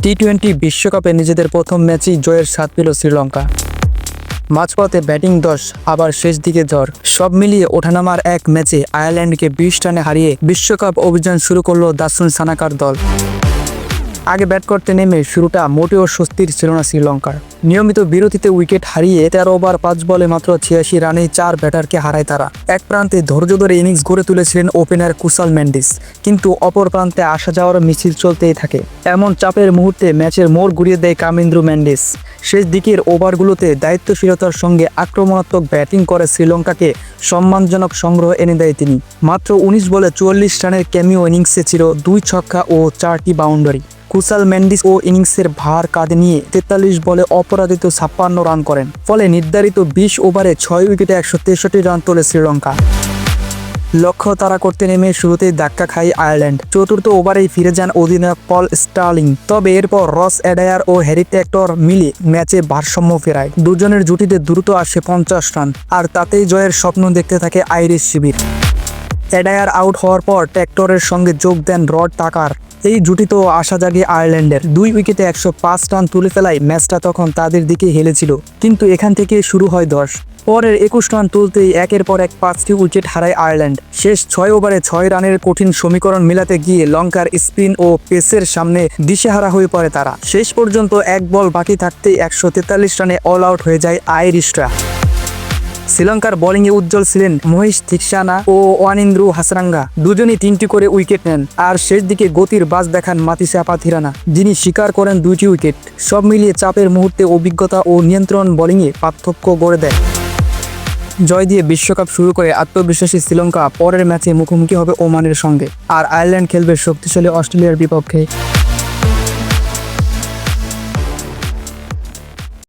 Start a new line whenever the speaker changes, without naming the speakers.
টি-20 বিশ্বকাপে নিজেদের প্রথম ম্যাচেই জয়ের স্বাদ পেল শ্রীলঙ্কা। মাঝপথে ব্যাটিং দশ, আবার শেষ দিকে ঝড়, সব মিলিয়ে ওঠানামার এক ম্যাচে আয়ারল্যান্ডকে 20 রানে হারিয়ে বিশ্বকাপ অভিযান শুরু করলো দাসুন সানাকার দল। আগে ব্যাট করতে নেমে শুরুটা মোটেও স্বস্তির ছিল না শ্রীলঙ্কার। নিয়মিত বিরতিতে উইকেট হারিয়ে 13 ওভার 5 বলে মাত্র 86 রানেই 4 ব্যাটারকে হারায় তারা। এক প্রান্তে ধৈর্য ধরে ইনিংস গড়ে তুলেছিলেন ওপেনার কুশাল মেন্ডিস, কিন্তু অপর প্রান্তে আসা যাওয়ার মিছিল চলতেই থাকে। এমন চাপের মুহূর্তে ম্যাচের মোড় ঘুরিয়ে দেয় কামিন্দ্রু মেন্ডিস। শেষ দিকের ওভারগুলোতে দায়িত্বশীলতার সঙ্গে আক্রমণাত্মক ব্যাটিং করে শ্রীলঙ্কাকে সম্মানজনক সংগ্রহ এনে দেয় তিনি। মাত্র 19 বলে 44 রানের ক্যামিও ইনিংসে ছিল 2 ছক্কা ও 4টি বাউন্ডারি। কুশাল মেন্ডিস ও ইনিংসের ভার কাঁধে নিয়ে 43 বলে অপরাজিত 56 রান করেন। ফলে নির্ধারিত 20 ওভারে 6 উইকেটে 163 রান তোলে শ্রীলঙ্কা। লক্ষ্য তাড়া করতে নেমে শুরুতেই ধাক্কা খায় আয়ারল্যান্ড। চতুর্থ ওভারেই ফিরে যান অধিনায়ক পল স্টার্লিং। তবে এরপর রস অ্যাডায়ার ও হ্যারি টেক্টর মিলে ম্যাচে ভারসাম্য ফেরায়। দুজনের জুটিতে দ্রুত আসে 50 রান, আর তাতেই জয়ের স্বপ্ন দেখতে থাকে আইরিশ শিবির। অ্যাডায়ার আউট হওয়ার পর টেক্টরের সঙ্গে যোগ দেন রড টাকার। এই জুটিতেও আশা জাগে আয়ারল্যান্ডের। 2 উইকেটে 105 রান তুলে ফেলায় ম্যাচটা তখন তাদের দিকে হেলেছিল, কিন্তু এখান থেকে শুরু হয় 10। পরের 21 রান তুলতেই একের পর এক 5টি উইকেট হারায় আয়ারল্যান্ড। শেষ 6 ওভারে 6 রানের কঠিন সমীকরণ মেলাতে গিয়ে লঙ্কার স্পিন ও পেসের সামনে দিশেহারা হয়ে পড়ে তারা। শেষ পর্যন্ত 1 বল বাকি থাকতেই 143 রানে অল আউট হয়ে যায় আইরিশরা। শ্রীলঙ্কার বোলিংয়ে উজ্জ্বল ছিলেন মহেশ থিকসানা ও ওয়ানিন্দ্রু হাসরাঙ্গা। দুজনই 3টি করে উইকেট নেন, আর শেষ দিকে গতির বাজ দেখান মাতিসা পাথিরানা, যিনি শিকার করেন 2টি উইকেট। সব মিলিয়ে চাপের মুহূর্তে অভিজ্ঞতা ও নিয়ন্ত্রণ বোলিংয়ে পার্থক্য গড়ে দেয়। জয় দিয়ে বিশ্বকাপ শুরু করে আত্মবিশ্বাসী শ্রীলঙ্কা পরের ম্যাচে মুখোমুখি হবে ওমানের সঙ্গে, আর আয়ারল্যান্ড খেলবে শক্তিশালী অস্ট্রেলিয়ার বিপক্ষে।